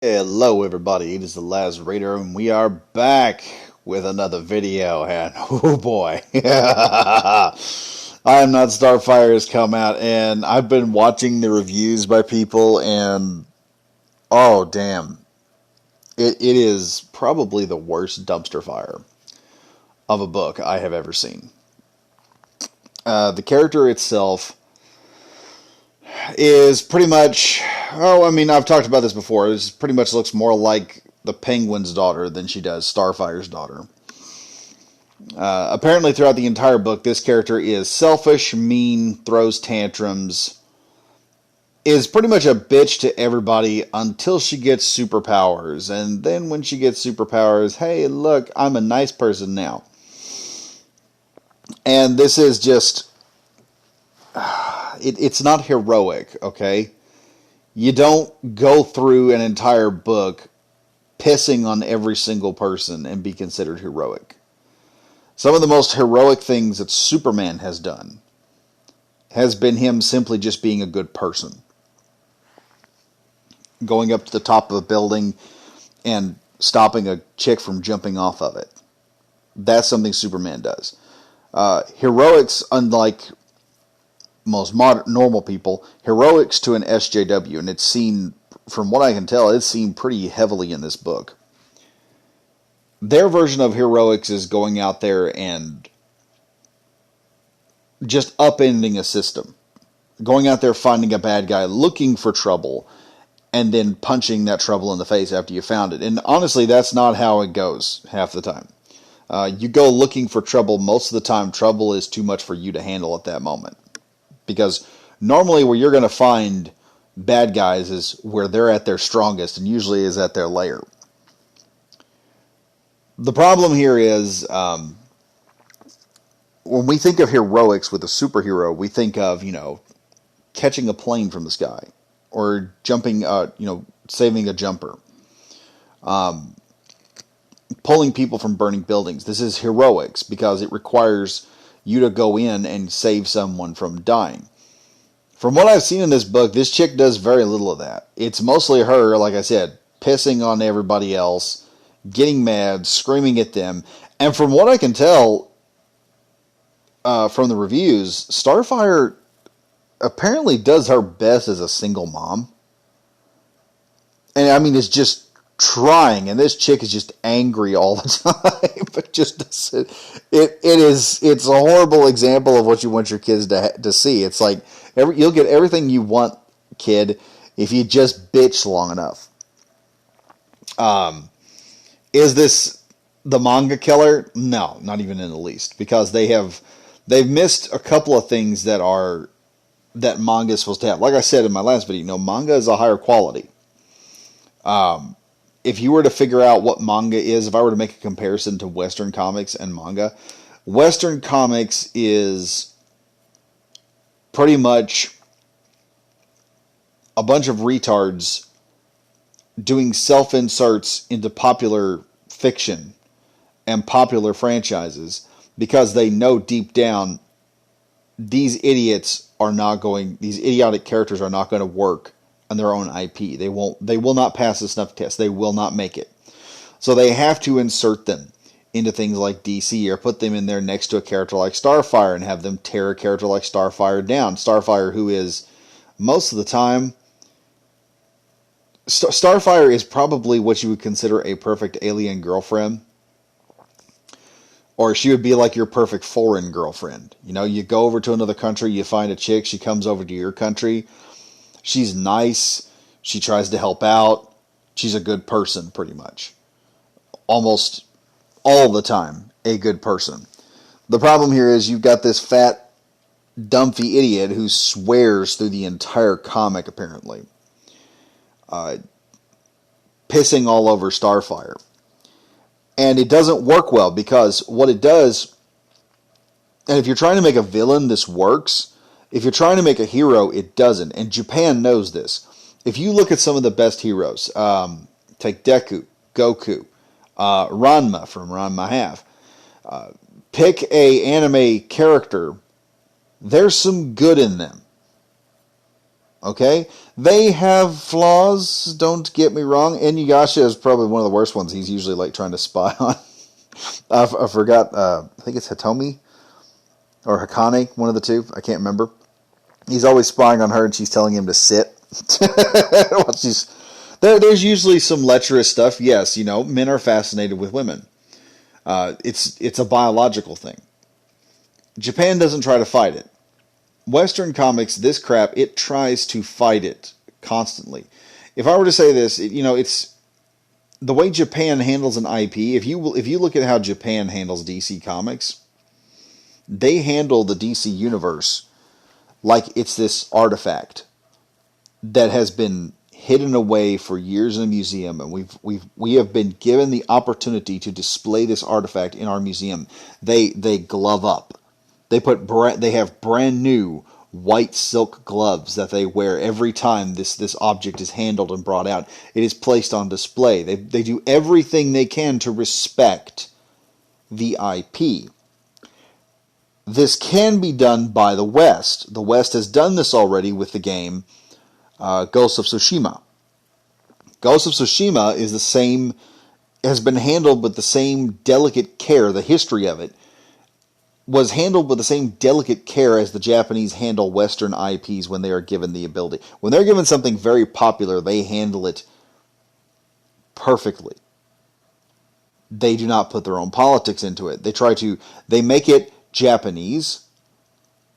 Hello everybody, it is the Last Raider and we are back with another video and oh boy. I Am Not Starfire has come out and I've been watching the reviews by people and oh damn. It is probably the worst dumpster fire of a book I have ever seen. The character itself is pretty much, I've talked about this before. It pretty much looks more like the Penguin's daughter than she does Starfire's daughter. Apparently, throughout the entire book, this character is selfish, mean, throws tantrums, is pretty much a bitch to everybody until she gets superpowers. And then when she gets superpowers, hey, look, I'm a nice person now. And this is just, it's not heroic, okay? You don't go through an entire book pissing on every single person and be considered heroic. Some of the most heroic things that Superman has done has been him simply just being a good person. Going up to the top of a building and stopping a chick from jumping off of it. That's something Superman does. Heroics, unlike most normal people, heroics to an SJW, and it's seen, from what I can tell, it's seen pretty heavily in this book. Their version of heroics is going out there and just upending a system. Going out there, finding a bad guy, looking for trouble, and then punching that trouble in the face after you found it. And honestly, that's not how it goes half the time. You go looking for trouble, most of the time trouble is too much for you to handle at that moment. Because normally where you're going to find bad guys is where they're at their strongest, and usually is at their lair. The problem here is, when we think of heroics with a superhero, we think of, catching a plane from the sky, or jumping, saving a jumper, pulling people from burning buildings. This is heroics because it requires you to go in and save someone from dying. From what I've seen in this book, this chick does very little of that. It's mostly her, like I said, pissing on everybody else, getting mad, screaming at them. And from what I can tell from the reviews, Starfire apparently does her best as a single mom. And I mean, it's just trying, and this chick is just angry all the time. But just it's a horrible example of what you want your kids to see. It's like you'll get everything you want, kid, if you just bitch long enough. Is this the manga killer? No, not even in the least, because they've missed a couple of things that manga is supposed to have. Like I said in my last video, manga is a higher quality. If you were to figure out what manga is, if I were to make a comparison to Western comics and manga, Western comics is pretty much a bunch of retards doing self-inserts into popular fiction and popular franchises because they know deep down these idiotic characters are not going to work on their own IP. They will not pass the snuff test. They will not make it. So they have to insert them into things like DC or put them in there next to a character like Starfire and have them tear a character like Starfire down. Starfire, who is most of the time, Starfire is probably what you would consider a perfect alien girlfriend. Or she would be like your perfect foreign girlfriend. You go over to another country, you find a chick, she comes over to your country. She's nice. She tries to help out. She's a good person, pretty much. Almost all the time, a good person. The problem here is you've got this fat, dumpy idiot who swears through the entire comic, apparently. Pissing all over Starfire. And it doesn't work well because what it does, and if you're trying to make a villain, this works. If you're trying to make a hero, it doesn't. And Japan knows this. If you look at some of the best heroes, take Deku, Goku, Ranma from Ranma Half. Pick a anime character. There's some good in them. Okay? They have flaws, don't get me wrong. Inuyasha is probably one of the worst ones. He's usually like trying to spy on. I forgot, I think it's Hitomi or Hakane, one of the two. I can't remember. He's always spying on her and she's telling him to sit. While there's usually some lecherous stuff. Yes, men are fascinated with women. It's a biological thing. Japan doesn't try to fight it. Western comics, this crap, it tries to fight it constantly. If I were to say this, it's the way Japan handles an IP. If you look at how Japan handles DC Comics, they handle the DC universe like it's this artifact that has been hidden away for years in a museum, and we have been given the opportunity to display this artifact in our museum. They glove up. They have brand new white silk gloves that they wear every time this object is handled and brought out. It is placed on display. They do everything they can to respect the IP. This can be done by the West. The West has done this already with the game Ghost of Tsushima. Ghost of Tsushima is the same, has been handled with the same delicate care. The history of it was handled with the same delicate care as the Japanese handle Western IPs when they are given the ability. When they're given something very popular, they handle it perfectly. They do not put their own politics into it. They make it Japanese,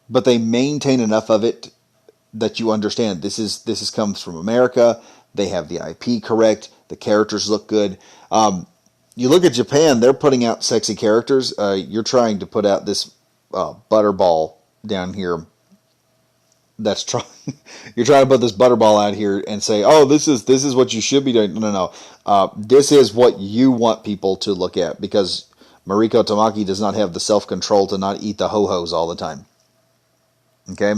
but they maintain enough of it that you understand this comes from America. They have the IP correct. The characters look good. You look at Japan; they're putting out sexy characters. You're trying to put out this butterball down here. That's trying. You're trying to put this butterball out here and say, "Oh, this is what you should be doing." No. This is what you want people to look at because Mariko Tamaki does not have the self-control to not eat the ho-hos all the time. Okay?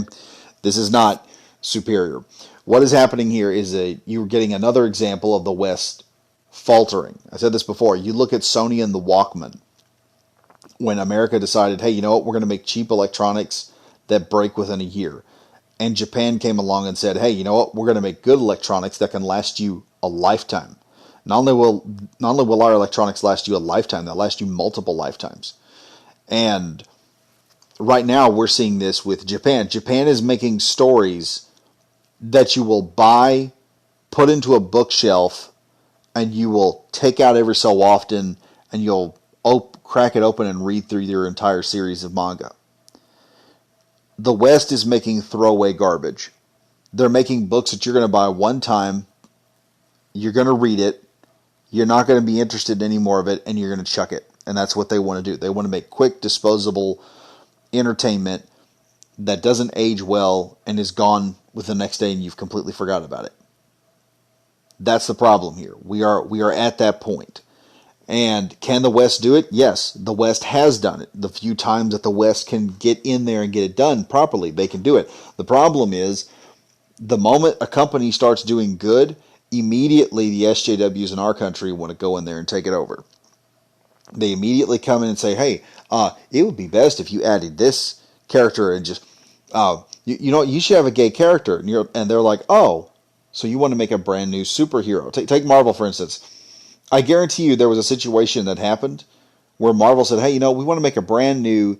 This is not superior. What is happening here is you're getting another example of the West faltering. I said this before. You look at Sony and the Walkman. When America decided, hey, you know what? We're going to make cheap electronics that break within a year. And Japan came along and said, hey, you know what? We're going to make good electronics that can last you a lifetime. Not only will our electronics last you a lifetime, they'll last you multiple lifetimes. And right now we're seeing this with Japan. Japan is making stories that you will buy, put into a bookshelf, and you will take out every so often, and you'll crack it open and read through your entire series of manga. The West is making throwaway garbage. They're making books that you're going to buy one time, you're going to read it, you're not going to be interested in any more of it, and you're going to chuck it. And that's what they want to do. They want to make quick, disposable entertainment that doesn't age well and is gone with the next day and you've completely forgot about it. That's the problem here. We are at that point. And can the West do it? Yes, the West has done it. The few times that the West can get in there and get it done properly, they can do it. The problem is, the moment a company starts doing good, immediately the SJWs in our country want to go in there and take it over. They immediately come in and say, hey, it would be best if you added this character and just, you should have a gay character. And they're like, oh, so you want to make a brand new superhero. Take Marvel, for instance. I guarantee you there was a situation that happened where Marvel said, hey, we want to make a brand new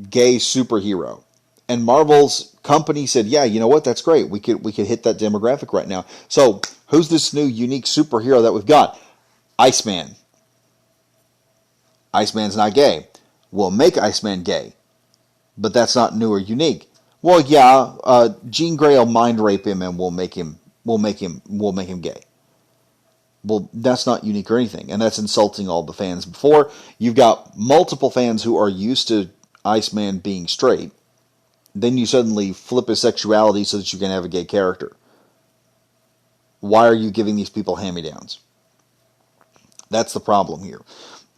gay superhero. And Marvel's company said, yeah, you know what, that's great. We could hit that demographic right now. So who's this new unique superhero that we've got? Iceman. Iceman's not gay. We'll make Iceman gay. But that's not new or unique. Well, yeah, Jean Grey will mind rape him and we'll make him gay. Well, that's not unique or anything, and that's insulting all the fans before. You've got multiple fans who are used to Iceman being straight. Then you suddenly flip his sexuality so that you can have a gay character. Why are you giving these people hand-me-downs? That's the problem here.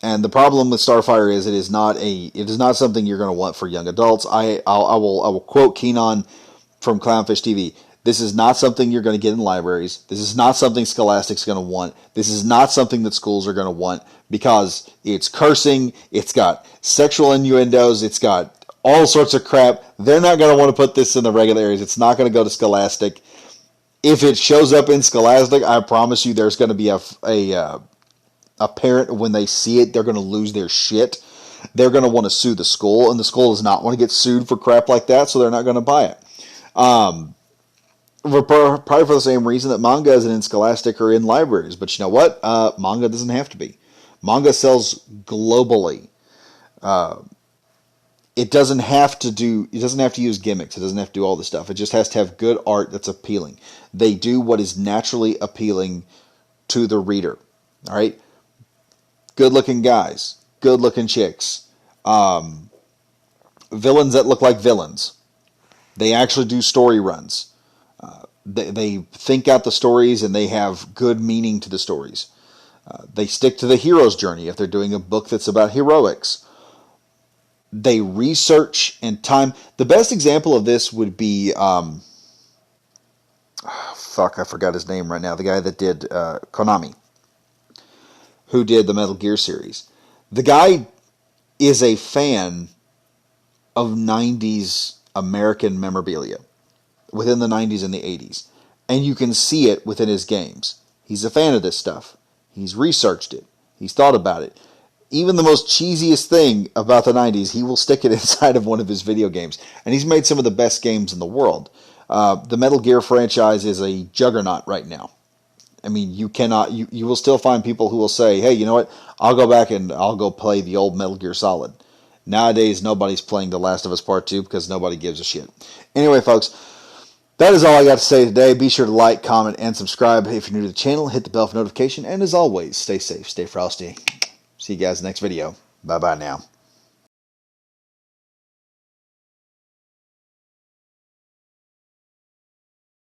And the problem with Starfire is it is not something you're going to want for young adults. I will quote Keenan from Clownfish TV. This is not something you're going to get in libraries. This is not something Scholastic's going to want. This is not something that schools are going to want because it's cursing, it's got sexual innuendos, it's got all sorts of crap. They're not going to want to put this in the regular areas. It's not going to go to Scholastic. If it shows up in Scholastic, I promise you there's going to be a parent, when they see it, they're going to lose their shit. They're going to want to sue the school, and the school does not want to get sued for crap like that, so they're not going to buy it. Probably for the same reason that manga isn't in Scholastic or in libraries. But you know what? Manga doesn't have to be. Manga sells globally. It doesn't have to do. It doesn't have to use gimmicks. It doesn't have to do all this stuff. It just has to have good art that's appealing. They do what is naturally appealing to the reader. All right, good-looking guys, good-looking chicks, villains that look like villains. They actually do story runs. They think out the stories and they have good meaning to the stories. They stick to the hero's journey if they're doing a book that's about heroics. They research and time. The best example of this would be, I forgot his name right now. The guy that did Konami, who did the Metal Gear series. The guy is a fan of 90s American memorabilia within the 90s and the 80s. And you can see it within his games. He's a fan of this stuff. He's researched it. He's thought about it. Even the most cheesiest thing about the 90s, he will stick it inside of one of his video games. And he's made some of the best games in the world. The Metal Gear franchise is a juggernaut right now. I mean, you will still find people who will say, hey, you know what, I'll go back and I'll go play the old Metal Gear Solid. Nowadays, nobody's playing The Last of Us Part 2 because nobody gives a shit. Anyway, folks, that is all I got to say today. Be sure to like, comment, and subscribe. If you're new to the channel, hit the bell for notification. And as always, stay safe, stay frosty. See you guys next video. Bye-bye now.